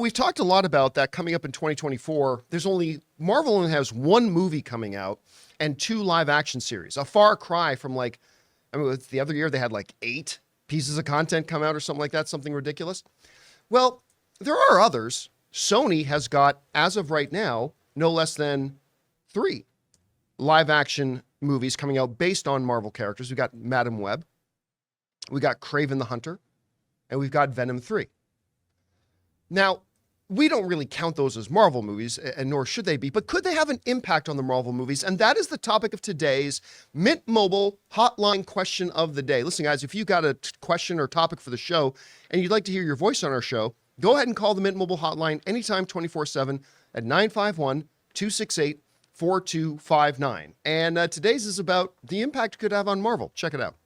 we've talked a lot about that coming up in 2024. Marvel only has one movie coming out and 2 live action series. A far cry from the other year they had 8 pieces of content come out or something like that, something ridiculous. Well, there are others. Sony has got, as of right now, no less than 3 live action movies coming out based on Marvel characters. We've got Madam Web, we got Kraven the Hunter, and we've got Venom 3. Now, we don't really count those as Marvel movies, and nor should they be, but could they have an impact on the Marvel movies? And that is the topic of today's Mint Mobile Hotline question of the day. Listen, guys, if you got a question or topic for the show and you'd like to hear your voice on our show, go ahead and call the Mint Mobile Hotline anytime 24/7 at 951-268-4259. And today's is about the impact it could have on Marvel. Check it out.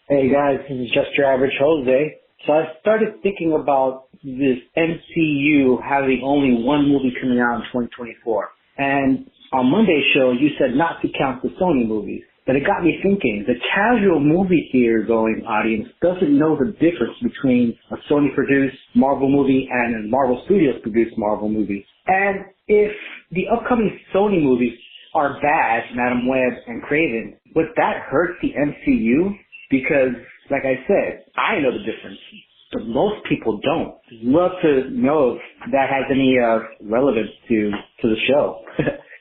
Hey, guys, this is Just Your Average Jose. So I started thinking about this MCU having only one movie coming out in 2024. And on Monday's show, you said not to count the Sony movies. But it got me thinking, the casual movie theater-going audience doesn't know the difference between a Sony-produced Marvel movie and a Marvel Studios-produced Marvel movie. And if the upcoming Sony movies are bad, Madam Web and Kraven, would that hurt the MCU? Because, like I said, I know the difference, but most people don't. Love to know if that has any relevance to the show.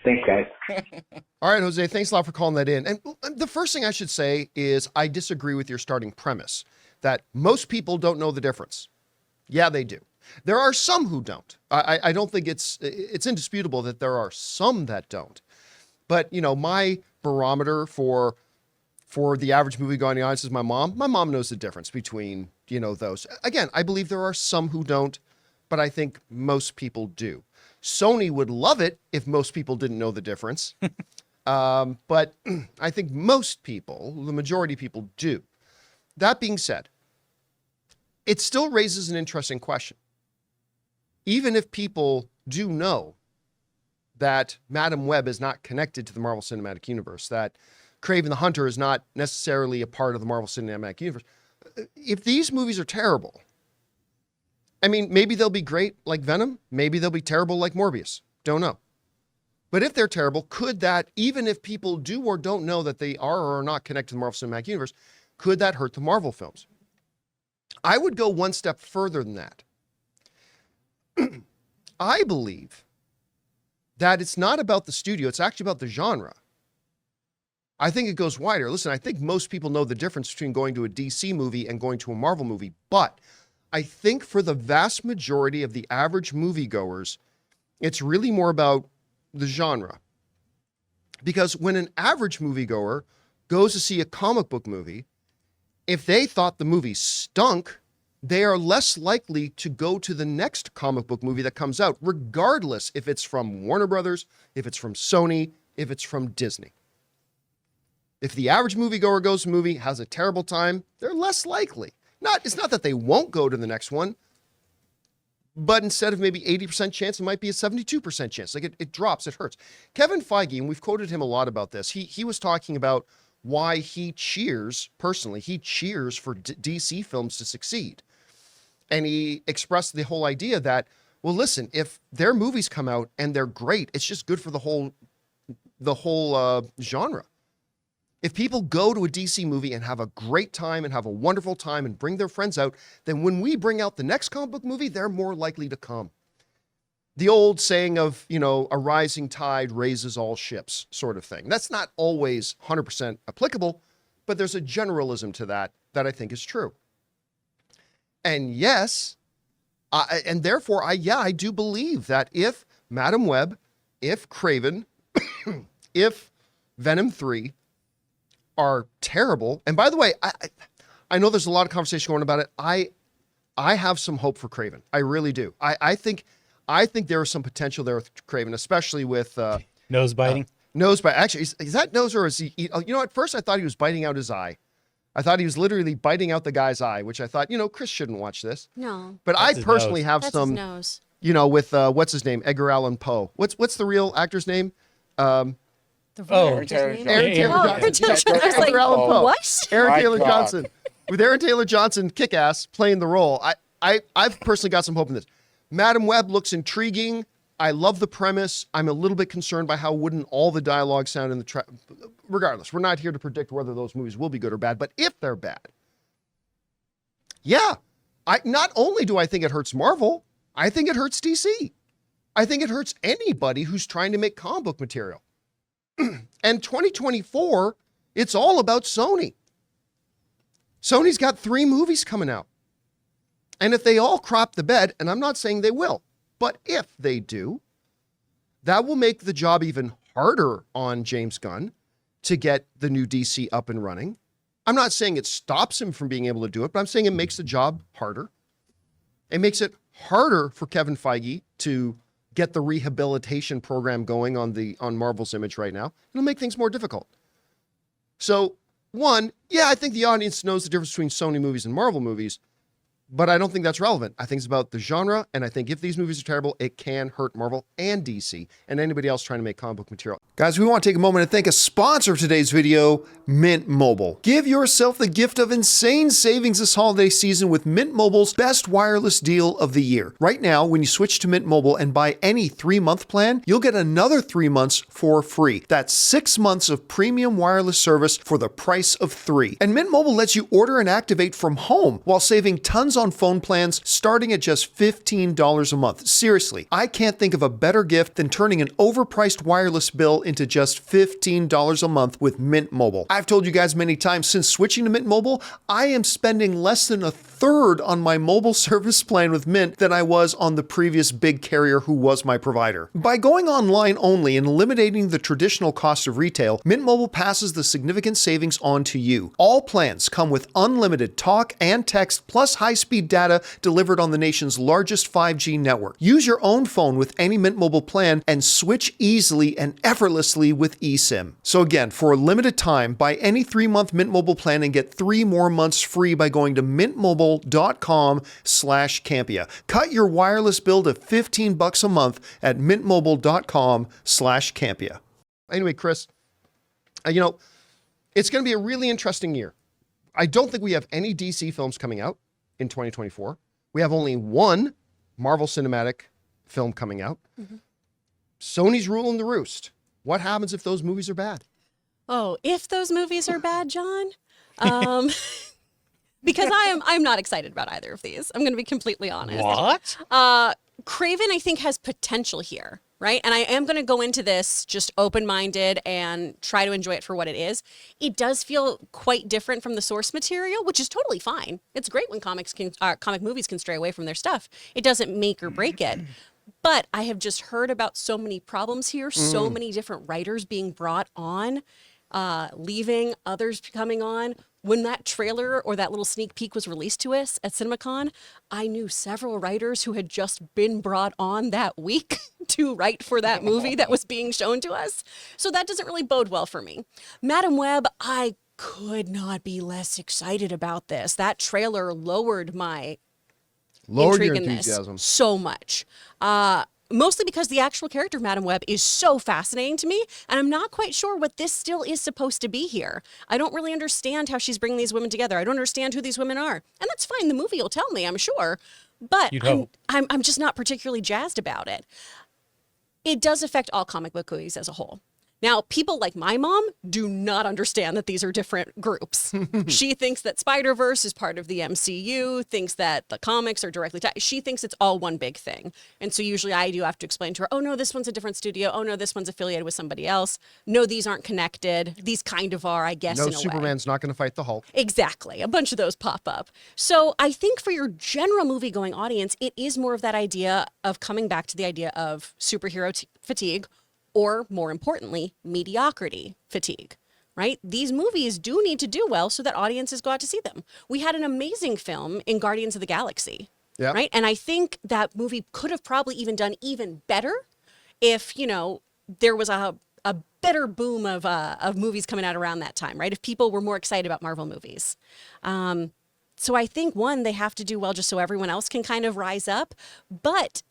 Thanks, guys. All right, Jose, thanks a lot for calling that in. And the first thing I should say is I disagree with your starting premise that most people don't know the difference. Yeah, they do. There are some who don't. I don't think it's indisputable that there are some that don't. But, my barometer for the average movie-going audience is my mom. My mom knows the difference between, those. Again, I believe there are some who don't, but I think most people do. Sony would love it if most people didn't know the difference. But I think most people, the majority of people, do. That being said, it still raises an interesting question. Even if people do know that Madam Web is not connected to the Marvel Cinematic Universe, that Kraven the Hunter is not necessarily a part of the Marvel Cinematic Universe, if these movies are terrible, maybe they'll be great like Venom, maybe they'll be terrible like Morbius, don't know. But if they're terrible, could that, even if people do or don't know that they are or are not connected to the Marvel Cinematic Universe, could that hurt the Marvel films? I would go one step further than that. I believe that it's not about the studio, it's actually about the genre. I think it goes wider. Listen, I think most people know the difference between going to a DC movie and going to a Marvel movie, but I think for the vast majority of the average moviegoers, it's really more about the genre. Because when an average moviegoer goes to see a comic book movie, if they thought the movie stunk, they are less likely to go to the next comic book movie that comes out, regardless if it's from Warner Brothers, if it's from Sony, if it's from Disney. If the average moviegoer goes to a movie, has a terrible time, they're less likely. It's not that they won't go to the next one, but instead of maybe 80% chance, it might be a 72% chance. It drops, it hurts. Kevin Feige, and we've quoted him a lot about this, he was talking about why he cheers for DC films to succeed. And he expressed the whole idea that, well, listen, if their movies come out and they're great, it's just good for the whole genre. If people go to a DC movie and have a great time and have a wonderful time and bring their friends out, then when we bring out the next comic book movie, they're more likely to come. The old saying of, a rising tide raises all ships sort of thing. That's not always 100% applicable, but there's a generalism to that I think is true. And yes, I do believe that if Madam Web, if Kraven, if Venom 3 are terrible, and by the way, I know there's a lot of conversation going about it. I have some hope for Kraven. I really do. I think there is some potential there with Kraven, especially with nose biting. Nose bite. Actually, is that nose or is he? At first I thought he was biting out his eye. I thought he was literally biting out the guy's eye, which I thought, Chris shouldn't watch this. No. But I personally have That's some. His nose. With what's his name, Edgar Allan Poe. What's the real actor's name? Aaron Taylor Johnson. I was like, what? Aaron Taylor Johnson. With Aaron Taylor Johnson, kick-ass, playing the role. I've personally got some hope in this. Madam Web looks intriguing. I love the premise. I'm a little bit concerned by how wouldn't all the dialogue sound in the regardless, we're not here to predict whether those movies will be good or bad, but if they're bad, yeah, not only do I think it hurts Marvel, I think it hurts DC. I think it hurts anybody who's trying to make comic book material. And 2024, it's all about Sony. Sony's got 3 movies coming out. And if they all crop the bed, and I'm not saying they will, but if they do, that will make the job even harder on James Gunn to get the new DC up and running. I'm not saying it stops him from being able to do it, but I'm saying it makes the job harder. It makes it harder for Kevin Feige to get the rehabilitation program going on Marvel's image right now. It'll make things more difficult. So, one, yeah, I think the audience knows the difference between Sony movies and Marvel movies, but I don't think that's relevant. I think it's about the genre, and I think if these movies are terrible, it can hurt Marvel and DC and anybody else trying to make comic book material. Guys, we want to take a moment to thank a sponsor of today's video, Mint Mobile. Give yourself the gift of insane savings this holiday season with Mint Mobile's best wireless deal of the year. Right now, when you switch to Mint Mobile and buy any 3-month plan, you'll get another 3 months for free. That's 6 months of premium wireless service for the price of 3. And Mint Mobile lets you order and activate from home while saving tons on phone plans starting at just $15 a month. Seriously, I can't think of a better gift than turning an overpriced wireless bill into just $15 a month with Mint Mobile. I've told you guys many times, since switching to Mint Mobile, I am spending less than a third on my mobile service plan with Mint than I was on the previous big carrier who was my provider. By going online only and eliminating the traditional cost of retail, Mint Mobile passes the significant savings on to you. All plans come with unlimited talk and text plus high-speed data delivered on the nation's largest 5G network. Use your own phone with any Mint Mobile plan and switch easily and effortlessly with eSIM. So again, for a limited time, buy any 3-month Mint Mobile plan and get 3 more months free by going to mintmobile.com/Campea. Cut your wireless bill to $15 a month at mintmobile.com/Campea. Anyway, Chris, it's going to be a really interesting year. I don't think we have any DC films coming out in 2024. We have only one Marvel Cinematic film coming out. Mm-hmm. Sony's ruling the roost. What happens if those movies are bad? Oh, if those movies are bad, John? Because I'm not excited about either of these. I'm going to be completely honest. What? Kraven, I think, has potential here, right? And I am going to go into this just open-minded and try to enjoy it for what it is. It does feel quite different from the source material, which is totally fine. It's great when comic movies can stray away from their stuff. It doesn't make or break it. But I have just heard about so many problems here, so many different writers being brought on, leaving, others coming on. When that trailer or that little sneak peek was released to us at CinemaCon, I knew several writers who had just been brought on that week to write for that movie that was being shown to us. So that doesn't really bode well for me. Madam Web, I could not be less excited about this. That trailer lowered my intrigue in this so much. Mostly because the actual character of Madam Web is so fascinating to me, and I'm not quite sure what this still is supposed to be here. I don't really understand how she's bringing these women together. I don't understand who these women are. And that's fine. The movie will tell me, I'm sure. But I'm just not particularly jazzed about it. It does affect all comic book movies as a whole. Now, people like my mom do not understand that these are different groups. She thinks that Spider-Verse is part of the MCU, thinks that the comics are directly tied. She thinks it's all one big thing. And so usually I do have to explain to her, oh, no, this one's a different studio. Oh, no, this one's affiliated with somebody else. No, these aren't connected. These kind of are, I guess, in a way. No, Superman's not going to fight the Hulk. Exactly. A bunch of those pop up. So I think for your general movie-going audience, it is more of that idea of coming back to the idea of superhero fatigue, or more importantly, mediocrity fatigue, right? These movies do need to do well so that audiences go out to see them. We had an amazing film in Guardians of the Galaxy, right? And I think that movie could have probably even done even better if, there was a better boom of movies coming out around that time, right? If people were more excited about Marvel movies. So I think, one, they have to do well just so everyone else can kind of rise up. But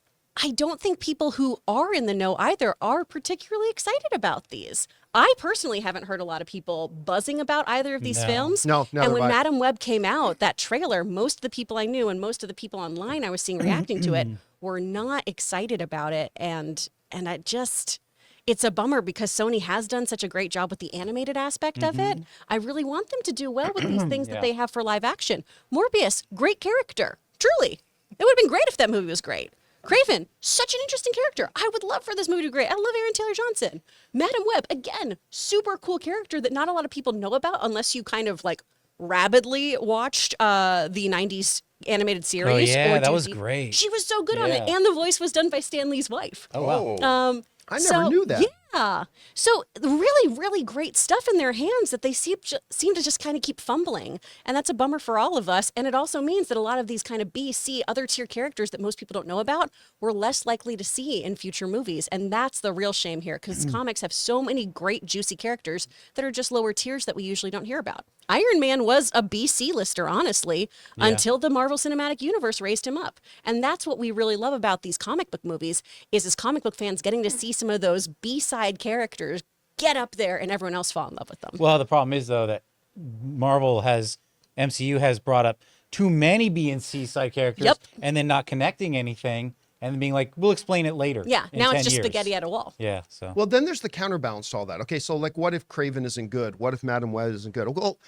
I don't think people who are in the know either are particularly excited about these. I personally haven't heard a lot of people buzzing about either of these films. No, and when Madam Web came out, that trailer, most of the people I knew and most of the people online I was seeing reacting to it were not excited about it. And I just, it's a bummer because Sony has done such a great job with the animated aspect of it. I really want them to do well with these things that they have for live action. Morbius, great character. Truly. It would have been great if that movie was great. Kraven, such an interesting character. I would love for this movie to be great. I love Aaron Taylor Johnson. Madam Web, again, super cool character that not a lot of people know about unless you kind of like rabidly watched the 90s animated series. Oh, yeah, or that was Disney. great. She was so good on it. Yeah. And the voice was done by Stan Lee's wife. Oh, wow. I never knew that. Yeah. So really, really great stuff in their hands that they seem to just kind of keep fumbling. And that's a bummer for all of us. And it also means that a lot of these kind of B, C, other tier characters that most people don't know about, we're less likely to see in future movies. And that's the real shame here because comics have so many great, juicy characters that are just lower tiers that we usually don't hear about. Iron Man was a BC lister, honestly, until the Marvel Cinematic Universe raised him up. And that's what we really love about these comic book movies is as comic book fans getting to see some of those B-side characters get up there and everyone else fall in love with them. Well, the problem is, though, that MCU has brought up too many B and C side characters and then not connecting anything and then being like, we'll explain it later. Yeah, in now 10 it's just years. spaghetti at a wall. Yeah, so. Well, then there's the counterbalance to all that. Okay, so like what if Kraven isn't good? What if Madam Web isn't good? Well,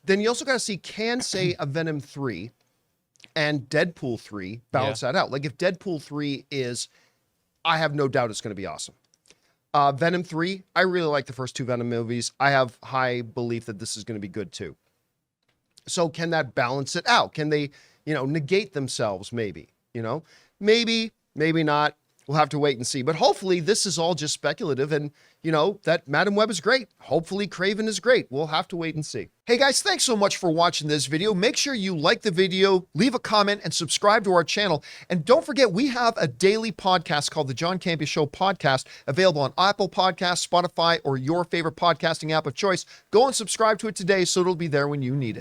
then you also got to see, can, say, a Venom 3 and Deadpool 3 balance that out? Like if Deadpool 3 is, I have no doubt it's going to be awesome. Venom 3, I really like the first two Venom movies. I have high belief that this is going to be good too. So can that balance it out? Can they, negate themselves maybe, Maybe, maybe not. We'll have to wait and see. But hopefully this is all just speculative and, that Madam Web is great. Hopefully Kraven is great. We'll have to wait and see. Hey guys, thanks so much for watching this video. Make sure you like the video, leave a comment, and subscribe to our channel. And don't forget, we have a daily podcast called the John Campea Show podcast, available on Apple Podcasts, Spotify, or your favorite podcasting app of choice. Go and subscribe to it today so it'll be there when you need it.